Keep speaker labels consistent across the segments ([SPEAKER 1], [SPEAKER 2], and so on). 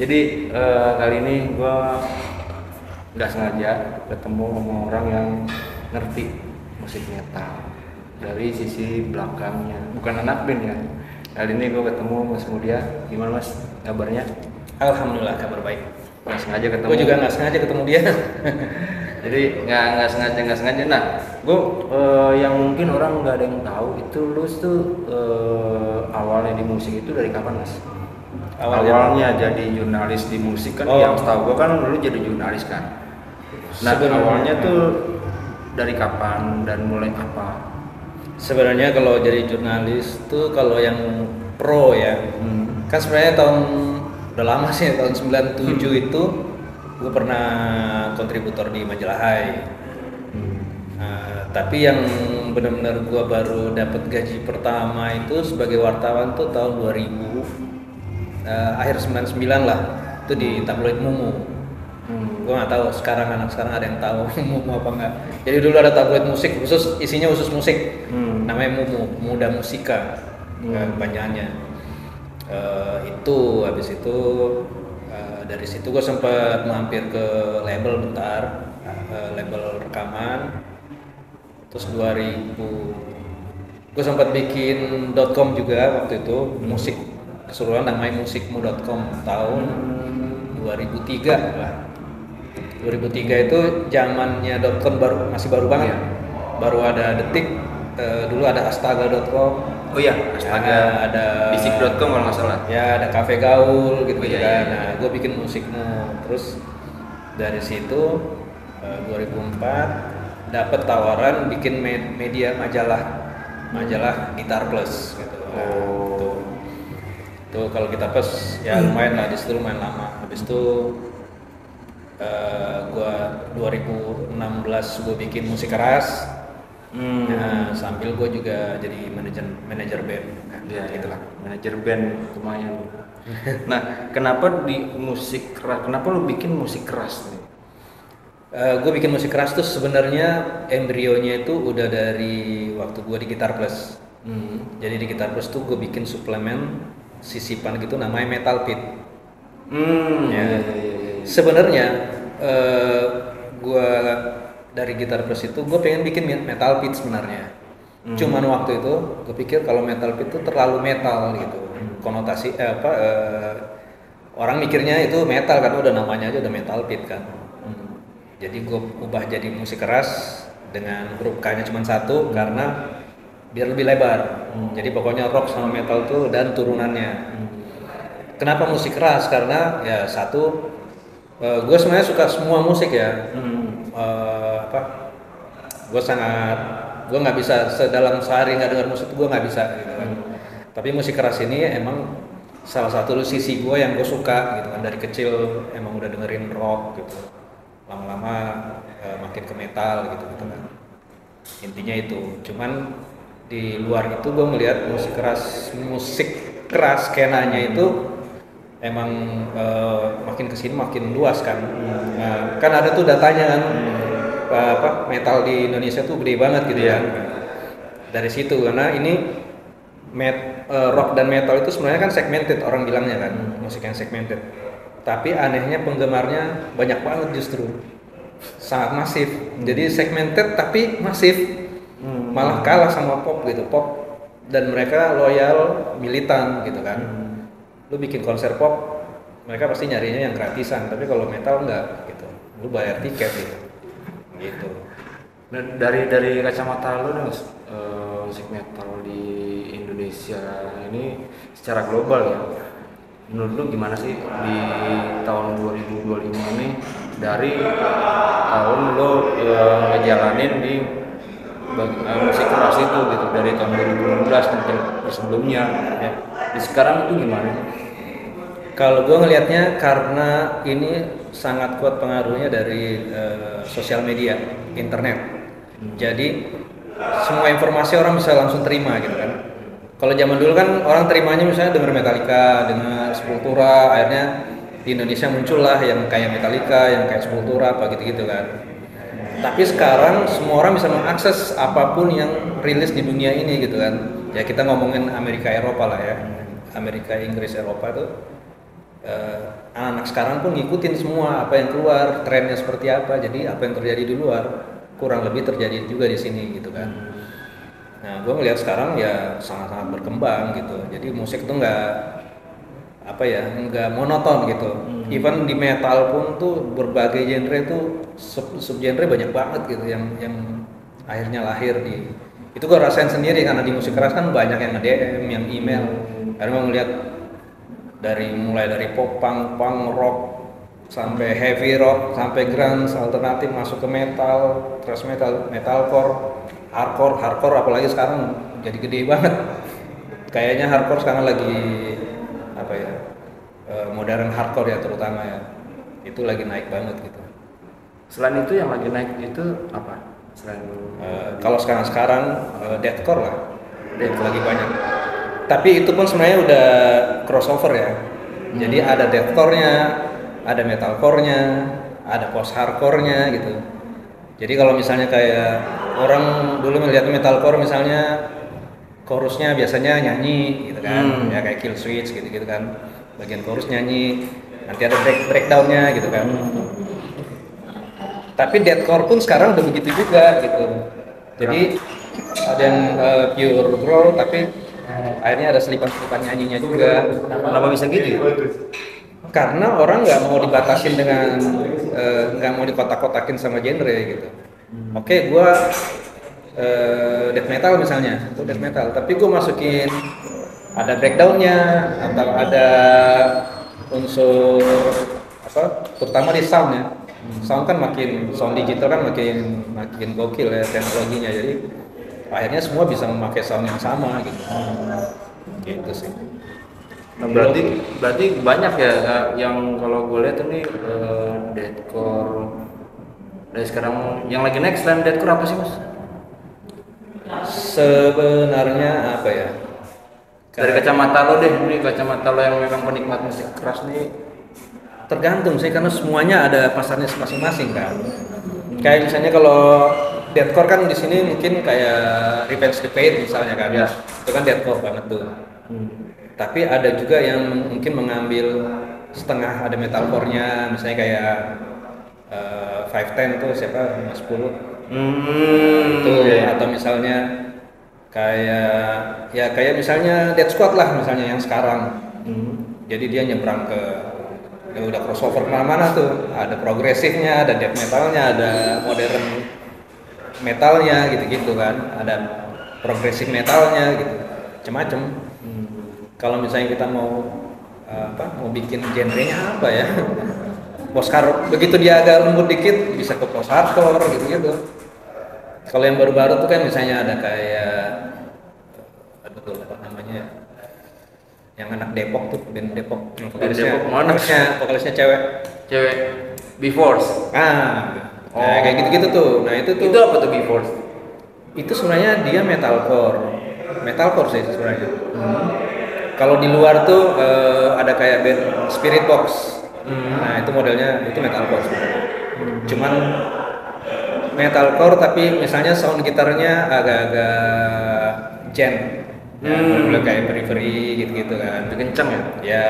[SPEAKER 1] Jadi kali ini gue nggak sengaja ketemu sama orang yang ngerti musik metal dari sisi belakangnya, bukan anak band ya. Kali ini gue ketemu Mas Mudia. Gimana Mas kabarnya?
[SPEAKER 2] Alhamdulillah kabar baik.
[SPEAKER 1] Nggak sengaja ketemu.
[SPEAKER 2] Gue juga nggak sengaja ketemu dia.
[SPEAKER 1] Jadi nggak sengaja. Nah, gue yang mungkin orang nggak ada yang tahu itu lu tuh awalnya di musik itu dari kapan Mas? Awalnya jadi jurnalis di musik kan, yang setahu gue kan dulu jadi jurnalis kan. Nah, awalnya tuh dari kapan dan mulai apa?
[SPEAKER 2] Sebenarnya kalau jadi jurnalis tuh kalau yang pro ya, kan sebenarnya udah lama sih, tahun 97 itu gue pernah kontributor di majalah Hai. Tapi yang benar-benar gue baru dapat gaji pertama itu sebagai wartawan tuh tahun 2000. Akhir 99 lah, itu di tabloid Mumu. Gue nggak tahu anak sekarang ada yang tahu Mumu apa enggak. Jadi dulu ada tabloid musik isinya khusus musik, namanya Mumu, Muda Musika, kepanjangannya. Itu habis itu dari situ gue sempat mampir ke label bentar, label rekaman. Terus 2000 gue sempat bikin .com juga waktu itu, musik keseluruhan namanya musikmu.com tahun 2003 lah. 2003 itu zamannya .com masih baru banget. Baru ada Detik, dulu ada astaga.com.
[SPEAKER 1] Oh iya, Astaga.
[SPEAKER 2] Ada
[SPEAKER 1] bisik.com kalau nggak salah.
[SPEAKER 2] Ya, ada Cafe Gaul gitu kan.
[SPEAKER 1] Iya.
[SPEAKER 2] Nah, gue bikin musikmu. Terus dari situ 2004 dapat tawaran bikin media majalah Gitar Plus gitu. Tuh kalau kita plus ya lumayan lah, di situ lumayan lama. Habis itu gua 2016 gue bikin musik keras. Nah, sambil gue juga jadi manajer band.
[SPEAKER 1] Ya, gitulah. Manajer band lumayan. Nah, kenapa di musik keras? Kenapa lu bikin musik keras nih?
[SPEAKER 2] Gue bikin musik keras tuh sebenarnya embrionya itu udah dari waktu gue di Gitar Plus. Jadi di Gitar Plus tuh gue bikin suplemen sisipan gitu namanya Metal Pit. Sebenarnya gue dari Gitar Plus itu gue pengen bikin Metal Pit sebenarnya. Cuman waktu itu gue pikir kalau Metal Pit itu terlalu metal gitu. Konotasi orang mikirnya itu metal kan, udah namanya aja udah Metal Pit kan. Jadi gue ubah jadi musik keras dengan huruf K-nya cuma satu karena biar lebih lebar. Jadi pokoknya rock sama metal tuh dan turunannya. Kenapa musik keras? Karena ya satu, gue sebenarnya suka semua musik ya. Gue nggak bisa dalam sehari nggak dengar musik, gue nggak bisa gitu kan. Tapi musik keras ini emang salah satu sisi gue yang gue suka gitu kan. Dari kecil emang udah dengerin rock gitu. Lama-lama makin ke metal gitu kan. Intinya itu. Cuman di luar itu gue melihat musik keras skenanya itu emang makin kesini makin luas kan. Kan ada tuh datanya kan, metal di Indonesia tuh gede banget gitu kan. Dari situ karena ini rock dan metal itu sebenarnya kan segmented, orang bilangnya kan, musik yang segmented. Tapi anehnya penggemarnya banyak banget justru, sangat masif. Jadi segmented tapi masif, malah kalah sama pop gitu. Pop dan mereka loyal militan gitu kan. Lu bikin konser pop, mereka pasti nyarinya yang gratisan. Tapi kalau metal enggak gitu, lu bayar tiket gitu.
[SPEAKER 1] Dan dari kacamata lu nih Mas, musik metal di Indonesia ini secara global ya, menurut lu gimana sih di tahun 2025 ini, dari tahun lu ngejalanin di musik keras itu gitu, dari tahun 2016 mungkin sebelumnya ya, di sekarang itu gimana?
[SPEAKER 2] Kalau gue ngelihatnya karena ini sangat kuat pengaruhnya dari sosial media, internet. Jadi semua informasi orang bisa langsung terima gitu kan. Kalau zaman dulu kan orang terimanya misalnya denger Metallica, denger Sepultura, akhirnya di Indonesia muncullah yang kayak Metallica, yang kayak Sepultura apa gitu-gitu kan. Tapi sekarang semua orang bisa mengakses apapun yang rilis di dunia ini gitu kan. Ya kita ngomongin Amerika Eropa lah ya. Amerika, Inggris, Eropa tuh anak-anak sekarang pun ngikutin semua apa yang keluar, trennya seperti apa. Jadi apa yang terjadi di luar kurang lebih terjadi juga di sini gitu kan. Nah, gue ngelihat sekarang ya sangat-sangat berkembang gitu. Jadi musik tuh nggak monoton gitu. Even di metal pun tuh berbagai genre tuh sub genre banyak banget gitu yang akhirnya lahir di itu gue rasain sendiri karena di musik keras kan banyak yang nge-DM, yang email. Karena gue ngeliat mulai dari pop, punk rock, sampai heavy rock, sampai grunge, alternatif masuk ke metal, thrash metal, metalcore, hardcore apalagi sekarang jadi gede banget. Kayaknya hardcore sekarang lagi apa ya? Modern hardcore ya terutama ya. Itu lagi naik banget gitu.
[SPEAKER 1] Selain itu yang lagi naik itu apa? Selain
[SPEAKER 2] Kalau sekarang deathcore lah, deathcore lagi banyak. Tapi itu pun sebenarnya udah crossover ya. Jadi ada deathcore-nya, ada metalcore-nya, ada post hardcore-nya gitu. Jadi kalau misalnya kayak orang dulu melihat metalcore misalnya chorusnya biasanya nyanyi gitu kan, ya kayak Kill Switch gitu-gitu kan. Bagian chorus nyanyi, nanti ada breakdown-nya gitu kan. Tapi deathcore pun sekarang udah begitu juga gitu. Jadi ada yang pure growl tapi akhirnya ada selipan-selipan nyanyinya juga.
[SPEAKER 1] kenapa bisa gitu ya?
[SPEAKER 2] Karena orang nggak mau dibatasin dengan nggak mau dikotak-kotakin sama genre gitu. Oke, gua death metal misalnya, itu death metal, tapi gua masukin ada breakdownnya atau ada unsur apa, terutama di sound ya. Sound kan sound digital kan makin gokil ya teknologinya, jadi akhirnya semua bisa memakai sound yang sama gitu. Gitu sih.
[SPEAKER 1] Nah, berarti banyak ya yang kalau gue lihat ini deathcore. Dan sekarang yang lagi naik selain deathcore apa sih mas?
[SPEAKER 2] Sebenarnya apa ya?
[SPEAKER 1] Dari kacamata lo deh, ini kacamata lo yang memang penikmat musik keras nih.
[SPEAKER 2] Tergantung sih karena semuanya ada pasarnya masing-masing kan. Kayak misalnya kalau deathcore kan di sini mungkin kayak Revenge the Pain misalnya kan.
[SPEAKER 1] Ya.
[SPEAKER 2] Itu kan deathcore banget tuh. Tapi ada juga yang mungkin mengambil setengah, ada metalcore-nya, misalnya kayak 510 tuh siapa 10 itu
[SPEAKER 1] Ya.
[SPEAKER 2] atau misalnya kayak misalnya Death Squad lah misalnya yang sekarang. Jadi dia nyebrang ke ya udah crossover kemana-mana tuh, ada progresifnya, ada death metalnya, ada modern metalnya gitu-gitu kan, ada progresif metalnya gitu, macam-macam. Kalau misalnya kita mau mau bikin genrenya apa ya, post hardcore, begitu dia agak lembut dikit bisa ke post hardcore gitu-gitu. Kalau yang baru-baru tuh kan misalnya ada kayak apa namanya, yang anak Depok tuh, band Depok, vokalisnya
[SPEAKER 1] Cewek B-Force.
[SPEAKER 2] Kayak gitu-gitu tuh. Nah itu
[SPEAKER 1] apa tuh B-Force?
[SPEAKER 2] Itu sebenarnya dia metalcore sih sebenarnya. Kalau di luar tuh ada kayak band Spirit Box. Nah itu modelnya itu metalcore sebenarnya. Cuman metalcore tapi misalnya sound gitarnya agak-agak gen. Mulai kayak Periphery gitu-gitu kan.
[SPEAKER 1] Lebih kencang ya?
[SPEAKER 2] Ya,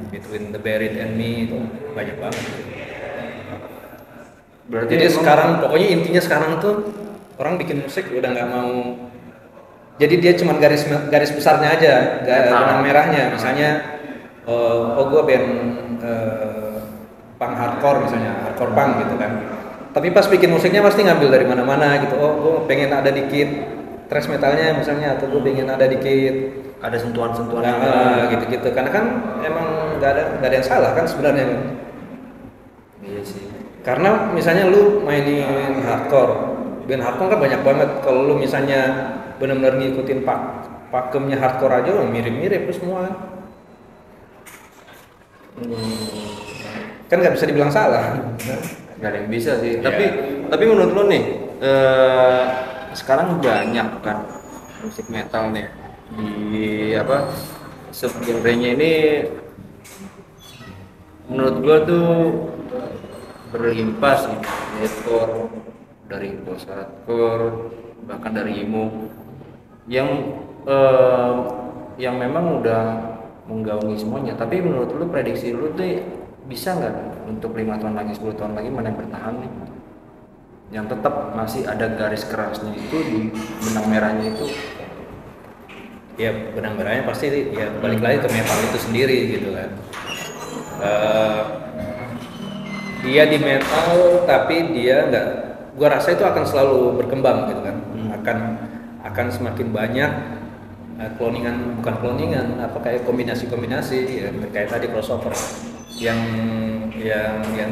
[SPEAKER 2] Between the Buried and Me itu banyak banget.
[SPEAKER 1] Berarti
[SPEAKER 2] jadi sekarang pokoknya intinya sekarang tuh orang bikin musik udah nggak mau. Jadi dia cuma garis besarnya aja, benang merahnya. Misalnya, gue band punk hardcore misalnya, hardcore punk gitu kan. Tapi pas bikin musiknya pasti ngambil dari mana-mana gitu. Gue pengen ada dikit thrash metalnya misalnya, atau gue pengen ada dikit
[SPEAKER 1] ada sentuhan-sentuhan
[SPEAKER 2] gitu-gitu. Karena kan emang nggak ada yang salah kan sebenarnya.
[SPEAKER 1] Iya sih.
[SPEAKER 2] Karena misalnya lu mainin hardcore, band hardcore kan banyak banget. Kalau lu misalnya benar-benar ngikutin pakemnya hardcore aja, mirip-mirip tuh semua. Kan nggak bisa dibilang salah.
[SPEAKER 1] Nggak ada yang bisa sih. Tapi menurut lo nih, sekarang banyak kan musik metal nih di subgenrenya ini, menurut gua tuh berlimpah sih. Deathcore, dari post hardcore, bahkan dari emo yang memang udah menggaungi semuanya. Tapi menurut lu prediksi lu tuh bisa nggak untuk 5 tahun lagi, 10 tahun lagi mana yang bertahan nih? Yang tetap masih ada garis kerasnya itu di benang merahnya itu.
[SPEAKER 2] Ya benang merahnya pasti ya balik lagi ke metal itu sendiri gitu kan. Dia di metal tapi dia nggak, gua rasa itu akan selalu berkembang gitu kan. Akan semakin banyak bukan cloningan, apa kayak kombinasi ya, kayak tadi crossover yang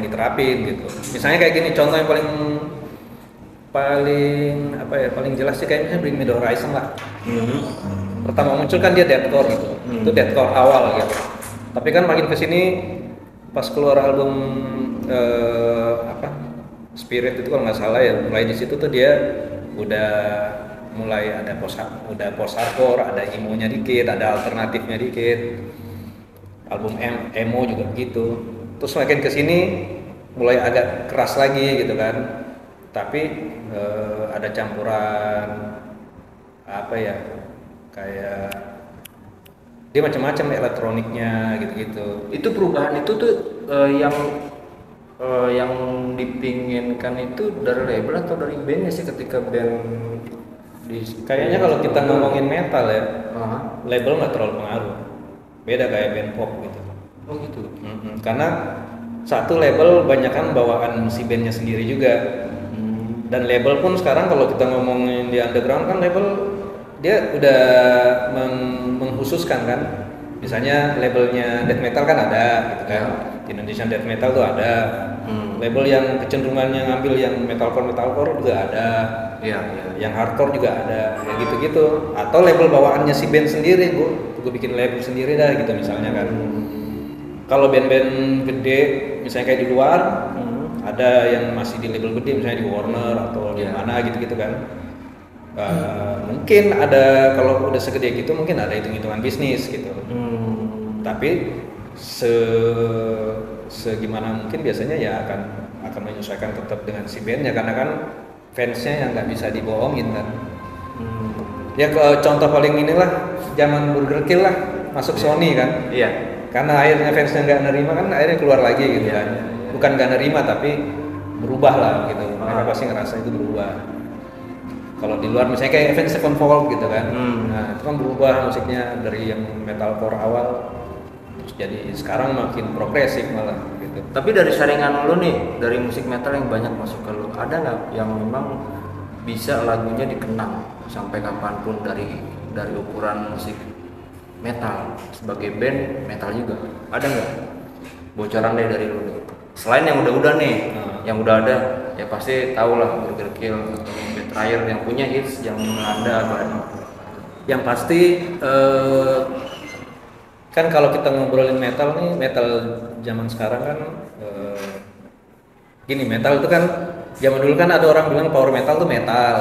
[SPEAKER 2] diterapin gitu. Misalnya kayak gini, contoh yang paling jelas sih kayak misalnya Bring Me The Horizon lah. Pertama muncul kan dia deathcore gitu, itu deathcore awal gitu. Tapi kan makin kesini pas keluar album Spirit itu kalau nggak salah ya, mulai di situ tuh dia udah mulai ada post hardcore, ada emo-nya dikit, ada alternatifnya dikit. Album emo juga begitu. Terus makin kesini mulai agak keras lagi gitu kan. Tapi ada campuran apa ya, kayak dia macam-macam elektroniknya gitu-gitu.
[SPEAKER 1] Itu perubahan itu tuh yang dipinginkan itu dari label atau dari bandnya sih ketika band
[SPEAKER 2] Kayaknya kalau kita ngomongin metal ya, label nggak terlalu pengaruh. Beda kayak band pop gitu.
[SPEAKER 1] Oh gitu.
[SPEAKER 2] Karena satu label banyakkan bawaan si bandnya sendiri juga. Dan label pun sekarang kalau kita ngomongin di underground kan label dia udah mengkhususkan kan. Misalnya labelnya death metal kan ada gitu kan. Di Indonesian death metal tuh ada. Label yang kecenderungannya ngambil yang metalcore juga ada. Yang hardcore juga ada, ya gitu-gitu. Atau label bawaannya si band sendiri, gue bikin label sendiri dah gitu misalnya kan. Kalau band-band gede, misalnya kayak di luar, ada yang masih di label gede, misalnya di Warner atau di mana gitu-gitu kan. Mungkin ada, kalau udah segede gitu mungkin ada hitung-hitungan bisnis gitu. Tapi segimana mungkin biasanya ya akan menyesuaikan tetap dengan si bandnya, karena kan fansnya yang nggak bisa dibohongin kan. Ya contoh paling inilah zaman Burger Kill lah masuk Sony kan. Karena akhirnya fansnya nggak nerima kan, akhirnya keluar lagi gitu kan. Bukan nggak nerima tapi berubah lah gitu. Mereka pasti ngerasa itu berubah. Kalau di luar misalnya kayak Avenged Sevenfold gitu kan. Nah itu kan berubah musiknya dari yang metalcore awal terus jadi sekarang makin progresif malah gitu.
[SPEAKER 1] Tapi dari saringan lu nih, dari musik metal yang banyak masuk ke lu, ada nggak yang memang bisa lagunya dikenang sampai kapanpun dari ukuran musik metal sebagai band metal juga? Ada nggak bocoran deh dari lu nih? Selain yang udah nih, yang udah ada ya pasti tau lah Burger Kill atau Betrayer yang punya hits yang melanda banget.
[SPEAKER 2] Yang pasti kan kalau kita ngobrolin metal nih, metal zaman sekarang kan gini, metal itu kan zaman dulu kan ada orang bilang power metal tuh metal,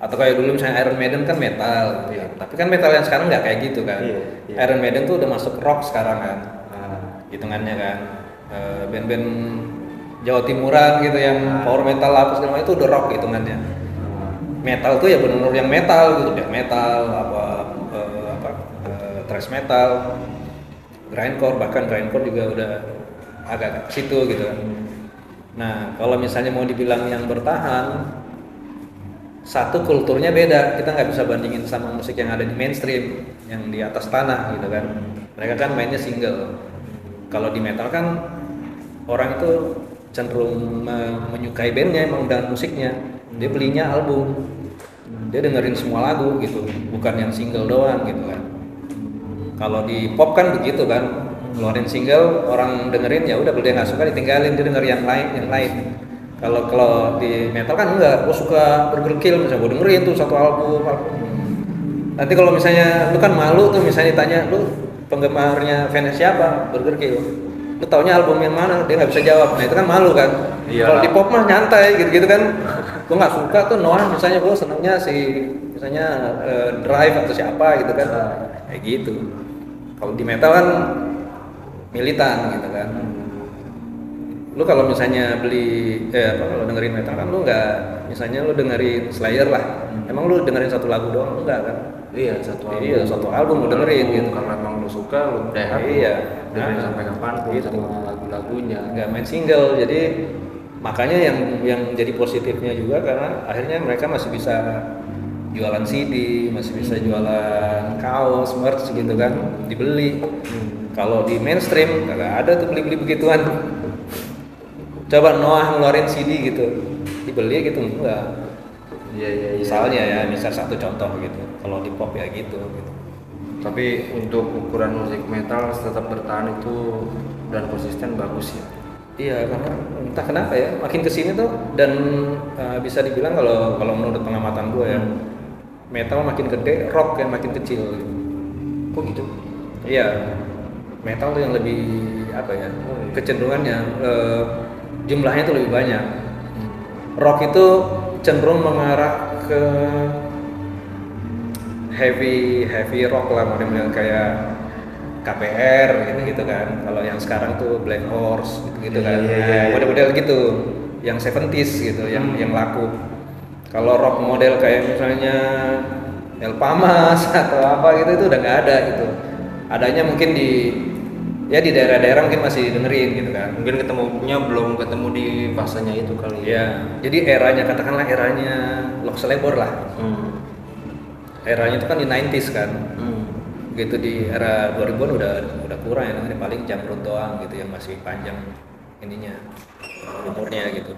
[SPEAKER 2] atau kayak dulu misalnya Iron Maiden kan metal, tapi kan metal yang sekarang nggak kayak gitu kan. Iron Maiden tuh udah masuk rock sekarang kan, hitungannya kan. Band-band Jawa Timuran gitu yang power metal apa segala macam itu udah rock hitungannya. Metal tuh ya benar-benar yang metal gitu, death metal thrash metal, grindcore, bahkan grindcore juga udah agak ke situ gitu kan. Nah kalau misalnya mau dibilang yang bertahan, satu kulturnya beda, kita nggak bisa bandingin sama musik yang ada di mainstream yang di atas tanah gitu kan. Mereka kan mainnya single. Kalau di metal kan orang itu cenderung menyukai bandnya emang dengan musiknya, dia belinya album, dia dengerin semua lagu gitu, bukan yang single doang gitu kan. Kalau di pop kan begitu kan, keluarin single orang dengerin ya udah, kalau dia nggak suka ditinggalin, dia denger yang lain. Kalau di metal kan enggak, gue suka Burger Kill misalnya, gue dengerin tuh satu album. Nanti kalau misalnya lu kan malu tuh, misalnya ditanya lu penggemarnya fansnya siapa, Burger Kill, lu taunya album yang mana, dia nggak bisa jawab. Nah itu kan malu kan. Kalau di pop mah nyantai gitu kan. Gue nggak suka tuh Noah misalnya, gue senengnya misalnya Drive atau siapa gitu kan, kayak gitu. Kalau di metal kan militan gitu kan. Lu kalau misalnya kalau dengerin metal kan lu nggak, misalnya lu dengerin Slayer lah, emang lu dengerin satu lagu doang? Lu nggak kan?
[SPEAKER 1] Iya, satu album.
[SPEAKER 2] Iya, satu album lu dengerin gitu.
[SPEAKER 1] Kalau emang lu suka, lu
[SPEAKER 2] Iya.
[SPEAKER 1] dengerin sampai kapanpun
[SPEAKER 2] Gitu.
[SPEAKER 1] sama lagu-lagunya.
[SPEAKER 2] Nggak main single, jadi makanya yang jadi positifnya juga karena akhirnya mereka masih bisa jualan CD, masih bisa jualan kaos, merch gitu kan, dibeli. Kalau di mainstream kagak ada tuh beli-beli begituan. Coba Noah ngeluarin CD gitu, dibeli gitu enggak.
[SPEAKER 1] Iya.
[SPEAKER 2] Misalnya ya, misal satu contoh gitu. Kalau di pop ya gitu.
[SPEAKER 1] Tapi untuk ukuran musik metal tetap bertahan itu dan konsisten bagus ya.
[SPEAKER 2] Iya, karena entah kenapa ya, makin kesini tuh dan bisa dibilang kalau menurut pengamatan gue ya, metal makin gede, rock yang makin kecil.
[SPEAKER 1] Kok gitu?
[SPEAKER 2] Iya, metal tuh yang lebih apa ya, kecenderungannya jumlahnya tuh lebih banyak. Rock itu cenderung mengarah ke heavy rock lah, model kayak KPR gitu kan. Kalau yang sekarang tuh Black Horse gitu kan.
[SPEAKER 1] Iya.
[SPEAKER 2] Model-model gitu yang 70s gitu, yang laku. Kalau rock model kayak misalnya El Pamas atau apa gitu itu udah nggak ada gitu. Adanya mungkin di daerah-daerah mungkin masih dengerin gitu kan.
[SPEAKER 1] Mungkin ketemunya belum ketemu di fasenya itu kali ya.
[SPEAKER 2] Ya, jadi eranya katakanlah eranya Lock Selebor lah. Eranya itu kan di 90s kan. Gitu di era 2000-an udah kurang ya, namanya paling Jamrud doang gitu yang masih panjang ininya umurnya gitu.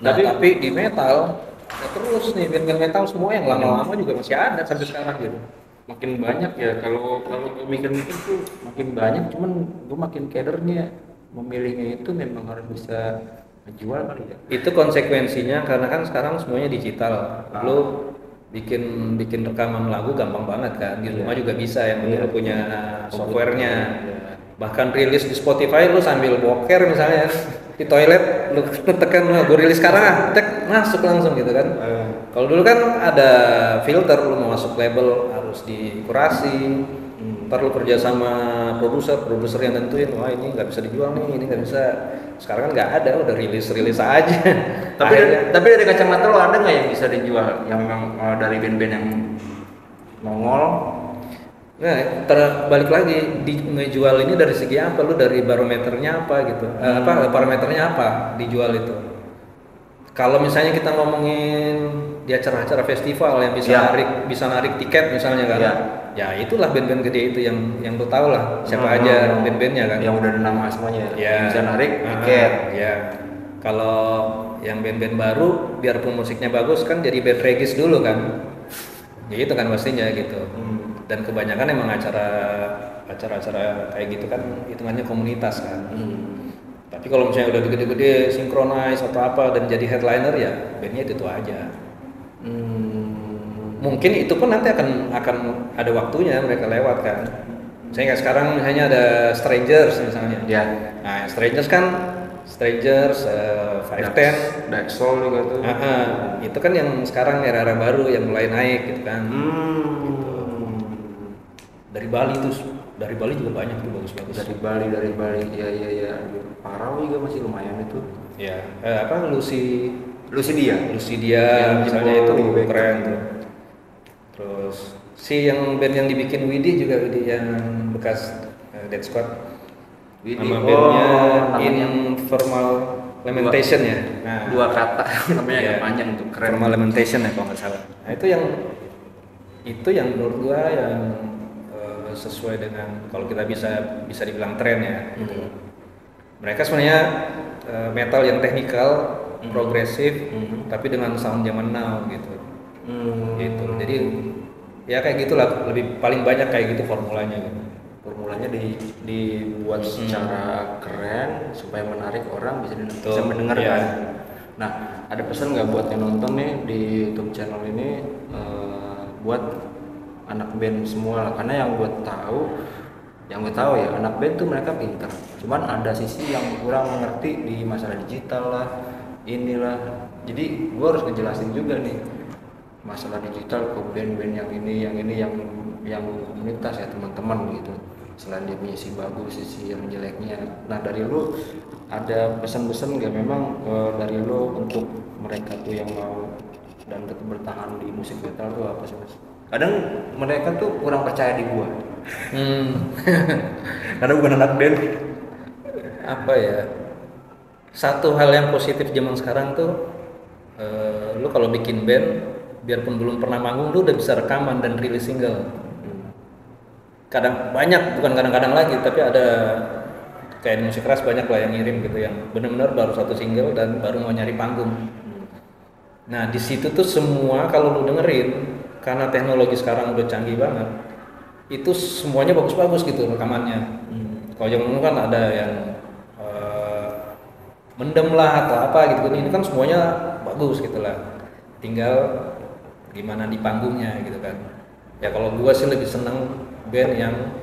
[SPEAKER 2] Nah, tapi di metal ya terus nih band-band metal semua yang lama-lama juga masih ada sampai sekarang gitu.
[SPEAKER 1] Makin banyak ya, kalau gue mikir-mikir tuh makin banyak, cuman gue makin kedernya memilihnya itu memang harus bisa menjual kali ya.
[SPEAKER 2] Itu konsekuensinya karena kan sekarang semuanya digital. Lu bikin rekaman lagu gampang banget kan, di rumah juga bisa, yang penting lu punya softwarenya. Bahkan rilis di Spotify lu sambil boker misalnya di toilet lu tekan gue rilis sekarang tek masuk langsung gitu kan. Kalau dulu kan ada filter, lu mau masuk label harus dikurasi, ntar lu kerja sama produser yang tentuin, wah ini nggak bisa dijual nih, ini nggak bisa. Sekarang kan nggak ada, udah rilis aja.
[SPEAKER 1] Tapi dari kacamata lo ada nggak yang bisa dijual, yang dari band-band yang nongol?
[SPEAKER 2] Nah, terbalik lagi ngejual ini dari segi apa? Lu dari barometernya apa gitu? Parameternya apa dijual itu? Kalau misalnya kita ngomongin di acara-acara festival yang bisa narik tiket misalnya kan, ya itulah band-band gede itu yang lu tahu lah siapa aja band-bandnya kan.
[SPEAKER 1] Yang udah ada nama semuanya ya.
[SPEAKER 2] Yang
[SPEAKER 1] Bisa narik tiket.
[SPEAKER 2] Ya. Kalau yang band-band baru, biarpun musiknya bagus kan jadi band regis dulu kan. Ya itu kan pastinya gitu. Dan kebanyakan emang acara-acara kayak gitu kan hitungannya komunitas kan. Tapi kalau misalnya udah gede-gede synchronize atau apa dan jadi headliner ya bandnya itu aja. Mungkin itu pun nanti akan ada waktunya mereka lewat kan. Saya nggak sekarang misalnya ada Strangers misalnya.
[SPEAKER 1] Ya.
[SPEAKER 2] Nah Strangers, 510,
[SPEAKER 1] Dark Soul juga tuh.
[SPEAKER 2] itu kan yang sekarang era-era baru yang mulai naik gitu kan. Gitu. Dari Bali juga banyak tuh bagus-bagus.
[SPEAKER 1] Dari Bali, ya. Parau juga masih lumayan itu.
[SPEAKER 2] Ya, Lucidia
[SPEAKER 1] Yang
[SPEAKER 2] misalnya
[SPEAKER 1] jempol
[SPEAKER 2] itu
[SPEAKER 1] di
[SPEAKER 2] keren tuh. Terus yang band yang dibikin Widi yang bekas Dead Squad. Nama bandnya Informal Lamentation ya. Nah,
[SPEAKER 1] 2 kata namanya agak panjang tuh, keren.
[SPEAKER 2] Informal Lamentation ya kalau nggak salah. Nah itu yang menurut gua yang sesuai dengan kalau kita bisa dibilang tren ya. Gitu. Mereka sebenarnya metal yang teknikal, progresif, tapi dengan sound zaman now gitu. Gitu. Jadi ya kayak gitulah, paling banyak kayak gitu formulanya gitu.
[SPEAKER 1] Formulanya dibuat secara keren supaya menarik orang bisa mendengarkan. Nah, ada pesan nggak buat yang nonton nih di YouTube channel ini, buat anak band semua lah, karena yang gue tahu ya anak band tuh mereka pintar, cuman ada sisi yang kurang mengerti di masalah digital lah, inilah. Jadi gue harus ngejelasin juga nih masalah digital ke band-band yang komunitas ya teman-teman gitu. selain dia punya sisi bagus, sisi yang jeleknya. Nah dari lu ada pesan-pesan nggak memang dari lu untuk mereka tuh yang mau dan tetap bertahan di musik metal tuh apa sih mas? Kadang mereka tuh kurang percaya di gua. Karena bukan anak band.
[SPEAKER 2] Apa ya? Satu hal yang positif zaman sekarang tuh, lu kalau bikin band, biarpun belum pernah manggung, lu udah bisa rekaman dan rilis single. Kadang banyak, bukan kadang-kadang lagi, tapi ada kayak di musik keras banyak lah yang ngirim gitu, yang benar-benar baru satu single dan baru mau nyari panggung. Nah di situ tuh semua kalau lu dengerin, karena teknologi sekarang udah canggih banget, itu semuanya bagus-bagus gitu rekamannya. Kalau zaman dulu kan ada yang mendem lah atau apa gitu, ini kan semuanya bagus gitu lah, tinggal gimana di panggungnya gitu kan. Ya kalau gua sih lebih seneng band yang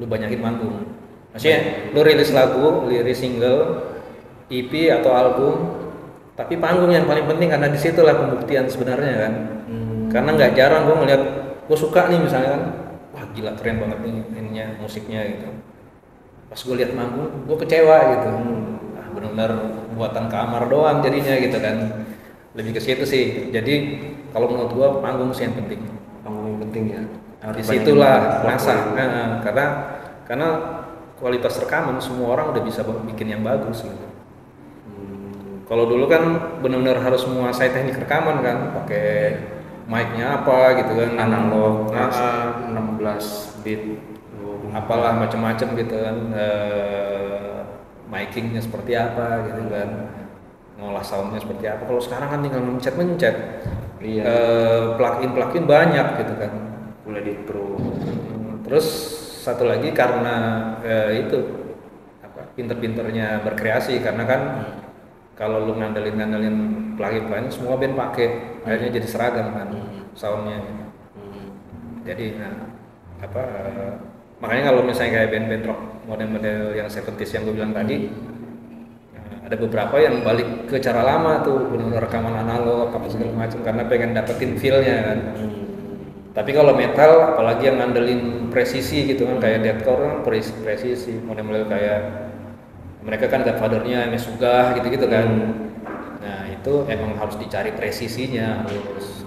[SPEAKER 2] lu banyakin manggung, maksudnya lu rilis lagu, rilis single, EP atau album, tapi panggung yang paling penting, karena disitulah pembuktian sebenarnya kan. Karena nggak jarang gua ngeliat, gua suka nih misalnya kan, wah gila keren banget nih ininya, musiknya gitu, pas gua lihat manggung gua kecewa gitu. Benar-benar buatan kamar doang jadinya gitu kan, lebih ke situ sih. Jadi kalau menurut gua panggung sih yang penting.
[SPEAKER 1] Panggung yang penting ya.
[SPEAKER 2] Disitulah masa, karena kualitas rekaman semua orang udah bisa bikin yang bagus gitu. Kalau dulu kan benar-benar harus menguasai teknik rekaman kan, pakai mic-nya apa gitu kan,
[SPEAKER 1] Analog 16 bit
[SPEAKER 2] apalah macam-macam gitu kan, micingnya seperti apa gitu kan, ngolah soundnya seperti apa. Kalau sekarang kan tinggal mencet, plugin banyak gitu kan,
[SPEAKER 1] mulai di Pro.
[SPEAKER 2] Terus satu lagi karena itu apa, pinter-pinternya berkreasi, karena kan kalau lu ngandelin plugin semua band pakai, akhirnya jadi seragam kan soundnya. Jadi makanya kalau misalnya kayak band-band rock model-model yang 70s yang gue bilang tadi, ada beberapa yang balik ke cara lama tuh, benar-benar rekaman analog apa segala macam, karena pengen dapetin feel-nya kan. Tapi kalau metal apalagi yang ngandelin presisi gitu kan, kayak deathcore kan presisi, model-model kayak mereka kan Godfather-nya Meshuggah gitu-gitu kan. Nah itu emang harus dicari presisinya,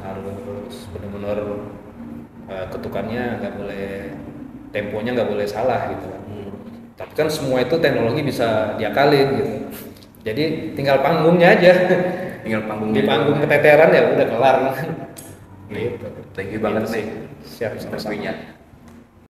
[SPEAKER 2] harus benar-benar ketukannya nggak boleh, temponya nggak boleh salah gitu kan. Tapi kan semua itu teknologi bisa diakalin gitu. Jadi tinggal panggungnya aja.
[SPEAKER 1] Tinggal panggung.
[SPEAKER 2] Di panggung keteteran ya udah kelar.
[SPEAKER 1] Gitu. Thank you banget nih.
[SPEAKER 2] Siap, sama-sama.